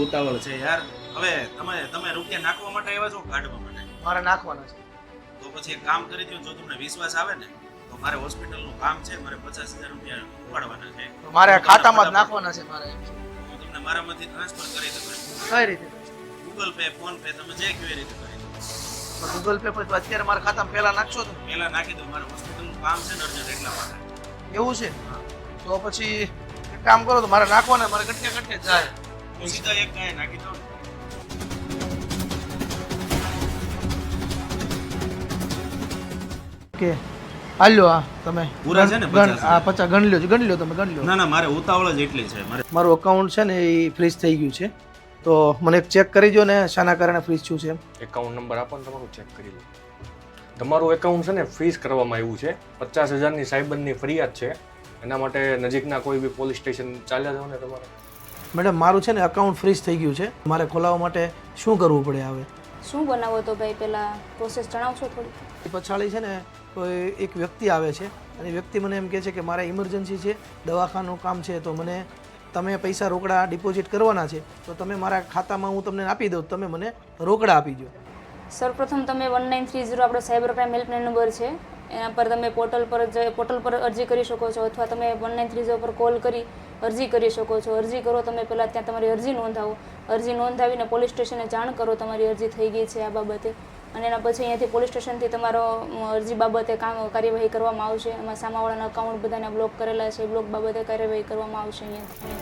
ઉતાવળ છે યાર. હવે તમે રૂપિયા નાખવા માટે આવ્યા છો કાઢવા માટે? મારે નાખવાના છે. તો પછી એક કામ કરી દો, જો તમને વિશ્વાસ આવે ને તો મારે હોસ્પિટલનું કામ છે, મારે 50,000 રૂપિયા ઉપાડવાના છે. તો મારે ખાતામાં જ નાખવાના છે. મારે હું તમને મારામાંથી ટ્રાન્સફર કરી દઉં. કઈ રીતે? ગૂગલ પે, ફોન પે, તમે જે કેવી રીતે કરી દો. ગૂગલ પે પર અત્યારે મારા ખાતામાં પહેલા નાખશો તો? પહેલા નાખી દો, મારે હોસ્પિટલનું કામ છે ને અર્જન્ટ એટલા માટે. એવું છે? તો પછી એક કામ કરો, તો મારે નાખવાના, મારે કટકે જાય તો સીધા એક ગાય નાખી દો. કે હાલ્યો. આ તમે પૂરા છે ને 50,000? આ 50 ગણ લ્યો તમે ગણ લ્યો. ના ના, મારે ઉતાવળ જ એટલી છે. મારું અકાઉન્ટ છે ને એ ફ્રીઝ થઈ ગયું છે, તો મને એક ચેક કરી દો ને શાના કારણે ફ્રીઝ થયું છે એમ. એકાઉન્ટ નંબર આપો ને તમારું ચેક કરી લો. તમારું એકાઉન્ટ છે ને ફ્રીઝ કરવામાં આવ્યું છે. 50,000ની સાયબરની ફરિયાદ છે, એના માટે નજીકના કોઈ બી પોલીસ સ્ટેશન ચાલ્યા જાવ ને તમારે. મેડમ મારું છે ને અકાઉન્ટ ફ્રીઝ થઈ ગયું છે, મારે ખોલાવવા માટે શું કરવું પડે હવે? શું બનાવો તો ભાઈ પહેલા પ્રોસેસ જણાવશો થોડી? પછાડી છે ને કોઈ એક વ્યક્તિ આવે છે અને વ્યક્તિ મને એમ કહે છે કે મારે ઇમરજન્સી છે, દવાખાનું કામ છે, તો મને તમે પૈસા રોકડા ડિપોઝિટ કરવાના છે, તો તમે મારા ખાતામાં હું તમને આપી દઉં, તમે મને રોકડા આપી દો. સર્વપ્રથમ તમે 1930 આપણો સાયબર ક્રાઇમ હેલ્પલાઇન નંબર છે, એના પર તમે પોર્ટલ પર અરજી કરી શકો છો, અથવા તમે 1930 પર કોલ કરી અરજી કરી શકો છો. અરજી કરો તમે પહેલાં ત્યાં તમારી અરજી નોંધાવો. અરજી નોંધાવીને પોલીસ સ્ટેશને જાણ કરો તમારી અરજી થઈ ગઈ છે આ બાબતે, અને એના પછી અહીંયાથી પોલીસ સ્ટેશનથી તમારો અરજી બાબતે કાર્યવાહી કરવામાં આવશે. એમાં સામાવાળાના અકાઉન્ટ બધાના બ્લોક કરેલા છે, બ્લોક બાબતે કાર્યવાહી કરવામાં આવશે અહીંયાથી.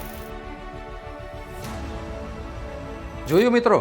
જોયું મિત્રો,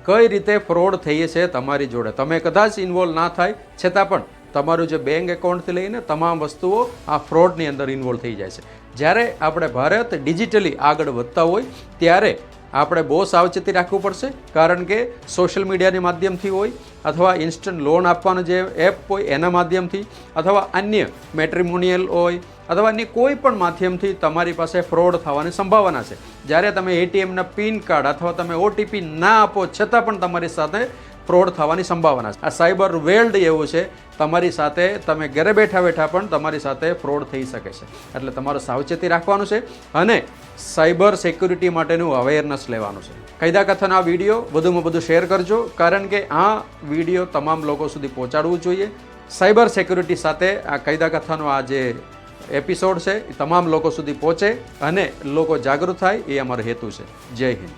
કઈ રીતે ફ્રોડ થઈએ છે તમારી જોડે. તમે કદાચ ઇન્વોલ્વ ના થાય છતાં પણ તમારું જે બેંક એકાઉન્ટથી લઈને તમામ વસ્તુઓ આ ફ્રોડની અંદર ઇન્વોલ્વ થઈ જાય છે. જ્યારે આપણે ભારત ડિજિટલી આગળ વધતા હોય ત્યારે આપણે બહુ સાવચેતી રાખવું પડશે, કારણ કે સોશિયલ મીડિયાની માધ્યમથી હોય, અથવા ઇન્સ્ટન્ટ લોન આપવાનો જે એપ હોય એના માધ્યમથી, અથવા અન્ય મેટ્રિમોનિયલ હોય, અથવા અન્ય કોઈ પણ માધ્યમથી તમારી પાસે ફ્રોડ થવાની સંભાવના છે. જ્યારે તમે એટીએમના પિન કાર્ડ અથવા તમે ઓટીપી ના આપો છતાં પણ તમારી સાથે ફ્રોડ થવાની સંભાવના છે. આ સાયબર વર્લ્ડ એવું છે, તમારી સાથે તમે ઘરે બેઠા બેઠા પણ તમારી સાથે ફ્રોડ થઈ શકે છે. એટલે તમારે સાવચેતી રાખવાનું છે અને સાયબર સિક્યુરિટી માટેનું અવેરનેસ લેવાનું છે. કાયદા કથાનો આ વિડીયો વધુમાં વધુ શેર કરજો, કારણ કે આ વિડીયો તમામ લોકો સુધી પહોંચાડવું જોઈએ. સાયબર સિક્યુરિટી સાથે આ કાયદા કથાનો આ જે એપિસોડ છે એ તમામ લોકો સુધી પહોંચે અને લોકો જાગૃત થાય, એ અમારો હેતુ છે. જય હિન્દ.